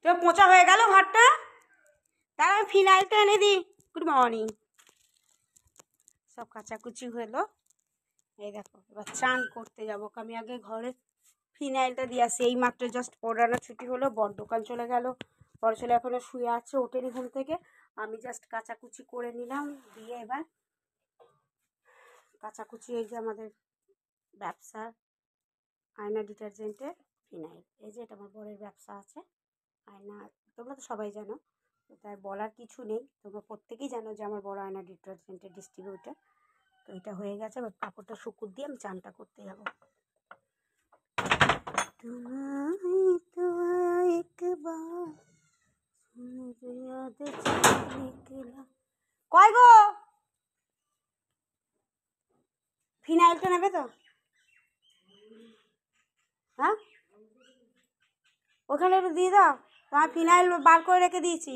তো পোঁচা হয়ে গেল ঘরটা। তার আমি ফিনাইলটা এনে দিই। Good morning. সব কাচাকুচি হলো। এই দেখো এবার চান করতে যাবো। আমি আগে ঘরে ফিনাইলটা দিয়ে আসি। এই মাত্র জাস্ট পড়ানো ছুটি হলো, বড় দোকান চলে গেল। বড় ছেলে এখনো শুয়ে আছে, ওঠেনি ঘুম থেকে। আমি জাস্ট কাচাকুচি করে নিলাম, দিয়ে এবার কাচাকুচি এই যে আমাদের ব্যবসার আয়না ডিটারজেন্টের ফিনাইল, এই যে এটা আমার বড়ের ব্যবসা আছে আয়না, তোমরা তো সবাই জানো, তো তাই বলার কিছু নেই, তোমরা প্রত্যেকেই জানো যে আমার বড় আয়না ডিটারজেন্টের ডিস্ট্রিবিউটার। তো এটা হয়ে গেছে, এবার কাপড়টা শুকুর দিয়ে আমি চানটা করতে যাবো। কয় গো, ফিনাইলটা নেবে তো? হ্যাঁ, ওখানে একটু দিয়ে দাও, তোমার ফিনাইল বার করে রেখে দিয়েছি।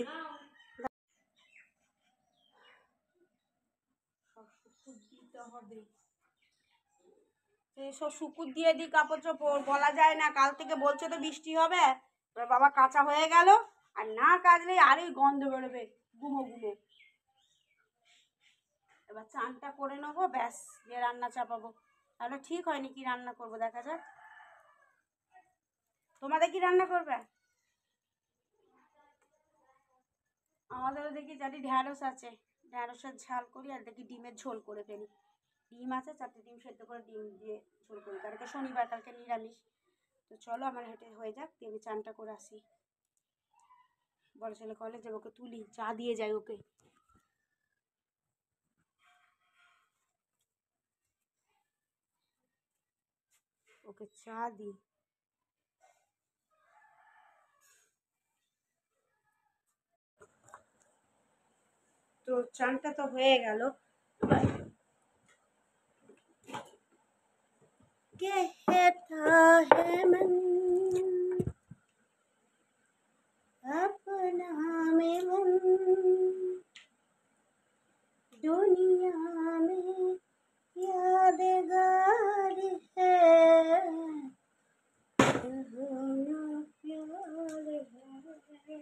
সব শুকুর দিয়ে দিই কাপড় চোপড়, বলা যায় না, কাল থেকে বলছে তো বৃষ্টি হবে। এবার বাবা কাঁচা হয়ে গেল, আর না কাচলে আরই গন্ধ বেরোবে, গুমো গুমো। এবার চানটা করে নেবো, ব্যাস দিয়ে রান্না চাপাবো। তাহলে ঠিক হয়নি, কি রান্না করবো দেখা যাক। তোমাদের কি রান্না করবে? আমাদেরও দেখি জানি ঢ্যাঁড়স আছে, ঢ্যাঁড়সের ঝাল করি, আর দেখি ডিমের ঝোল করে ফেলি। ডিম আছে, 4টে ডিম সেদ্ধ করে ডিম দিয়ে ঝোল করি, কালকে শনিবার, কালকে নিরামিষ। তো চলো আমার হেঁটে হয়ে যাক, দিয়ে আমি চানটা করে আসি। বড় ছেলে কলেজ যাবে, ওকে তুলি, চা দিয়ে যাই ওকে। ওকে চা দিই। তো চানটা তো হয়ে গেল। कहता है मन अपना मिलन, दुनिया में यादगार है, होना प्यार है।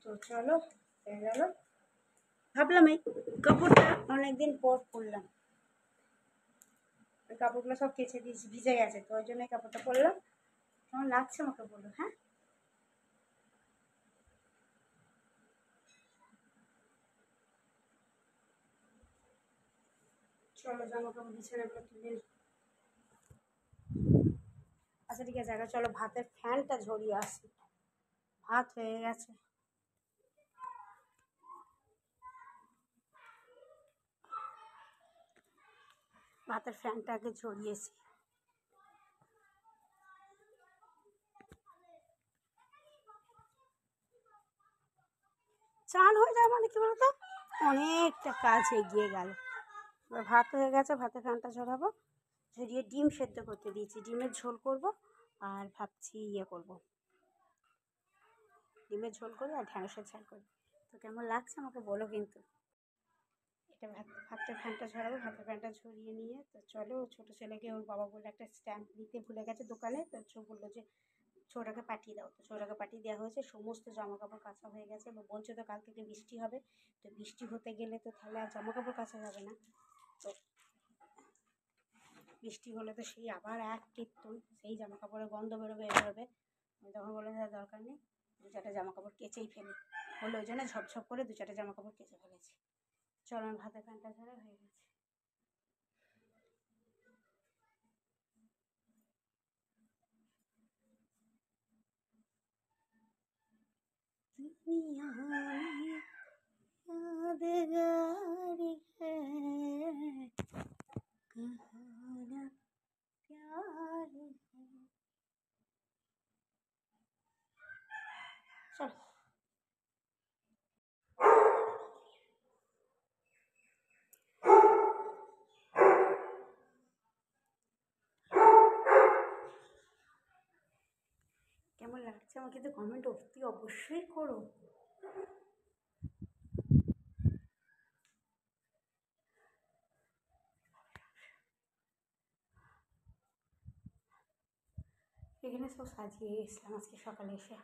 তো চলো হয়ে গেল। ভাবলাম এই কাপড়টা অনেকদিন পর পরলাম, ওই কাপড়গুলো সব কেচে দিয়েছি, ভিজে গেছে, তো ওই জন্য কাপড়টা পরলাম। কেমন লাগছে আমাকে বলো, হ্যাঁ? চলো জামা কাপড় বিছানাগুলো তুলে। আচ্ছা ঠিক আছে, আগে চলো ভাতের ফ্যানটা ঝরিয়ে আসি। ভাত হয়ে গেছে। ভাতের ফ্যানটা আগে ঝরিয়েছি। চান হয়ে যায় মানে কি বলতো, অনেকটা কাজ এগিয়ে গেল। এবার ভাত হয়ে গেছে, ভাতের ফ্যানটা ঝরাবো। ঝরিয়ে ডিম সেদ্ধ করতে দিয়েছি, ডিমের ঝোল করব। আর ভাবছি করব, ডিমের ঝোল করি আর ঢ্যাঁড়সের ঝাল করি। তো কেমন লাগছে আমাকে বলো কিন্তু। এটা ভাতের ফ্যানটা ঝরাবো, ভাতের ফ্যানটা ঝরিয়ে নিয়ে তো চলো, ছোটো ছেলেকে ওর বাবা বলে একটা স্ট্যাম্প দিতে ভুলে গেছে দোকানে, তো বললো যে ছোটাকে পাঠিয়ে দাও, তো ছোটাকে পাঠিয়ে দেওয়া হয়েছে। সমস্ত জামা কাপড় কাচা হয়ে গেছে, এবং বলছে তো কাল থেকে বৃষ্টি হবে, তো বৃষ্টি হতে গেলে তো তাহলে আর জামা কাপড় কাচা যাবে না। তো বৃষ্টি হলে তো সেই আবার এক কীর্তন, সেই জামা কাপড়ের গন্ধ বেরোবে বেরোবে। আমি তখন বললাম যে দরকার নেই, 2-4টা জামা কাপড় কেচেই ফেলি, বলে ওই জন্য ঝপঝপ করে 2-4টা জামা কাপড় কেচে ফেলেছি। চলো আমার ভাতের ফ্যানটা ঝরা হয়ে গেছে। दुनिया में यादगार লাগছে আমাকে তো কমেন্ট অতি অবশ্যই করো। এখানে সব সাজিয়ে এসলাম আজকে সকালে এসে।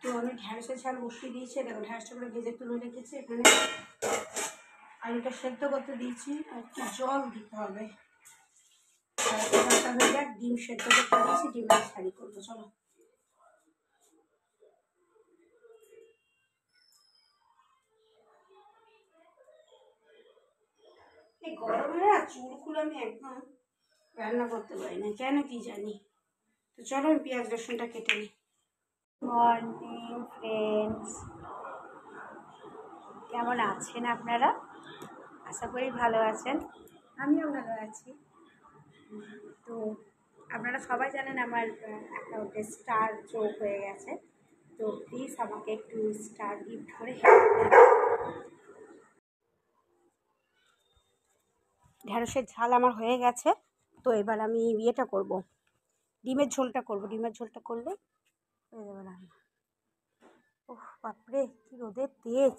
তো আমি ঢ্যাঁড়সের ঝাল বসিয়ে দিয়েছি, দেখো ঢ্যাঁড়সটা করে ভেজে তুলে রেখেছি। এখানে আলুটা সেদ্ধ করতে দিয়েছি, আর একটু জল দিতে হবে। জলটা হয়ে যাক, ডিম সেদ্ধ করতে দিয়েছি, ডিমের শাড়ি করবো। চলো এই গরমে না চুলগুলো আমি একদম রান্না করতে পারি না, কেন কি জানি। তো চলো আমি পেঁয়াজ রসুনটা কেটে নিই। মর্নিং ফ্রেন্ডস, কেমন আছেন আপনারা? আশা করি ভালো আছেন, আমিও ভালো আছি। তো আপনারা সবাই জানেন আমার অ্যাকাউন্টে স্টার যোগ হয়ে গেছে। তো প্লিজ আমাকে একটু স্টার গিফট করে হেল্প করুন। ঢ্যাঁড়সের ঝাল আমার হয়ে গেছে। তো এবার আমি ইয়েটা করব, ডিমের ঝোলটা করব। ডিমের ঝোলটা করলে হয়ে যাবে রান্না। ওহ বাপরে, কি রোদের তেজ!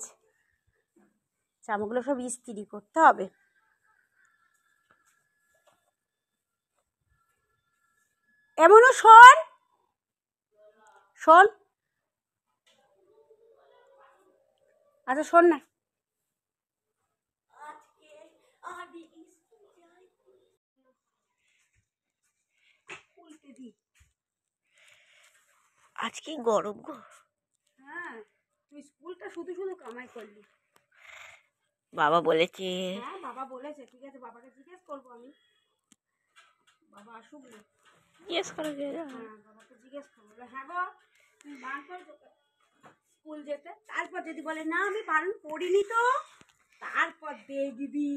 জামাগুলো সব ইস্ত্রি করতে হবে। এমনও শোন শোন, আচ্ছা শোন না, আজকে গরম গো। হ্যাঁ তুই স্কুলটা শুধু শুধু কামাই করলি। বাবা বলেছে। হ্যাঁ বাবা বলেছে, ঠিক আছে, বাবাকে জিজ্ঞেস করবো আমি। বাবা আসুক না, জিজ্ঞেস করা যায় না। হ্যাঁ বাবাকে জিজ্ঞেস করবো। হ্যাঁ গো তুমি বারণ করছো স্কুল যেতে? তারপর যদি বলে না আমি বারণ করিনি, তো তারপর দে দিদি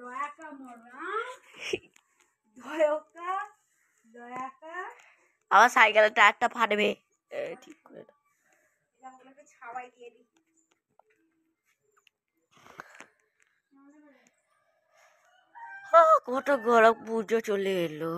রয়াকা মরা দয়কা দয়াকা আমার সাইকেলের টায়ারটা ফাটবে, ঠিক করে দাও। এরকম ছাওয়াই দিয়ে দিই। কত গরম, পুজো চলে এলো।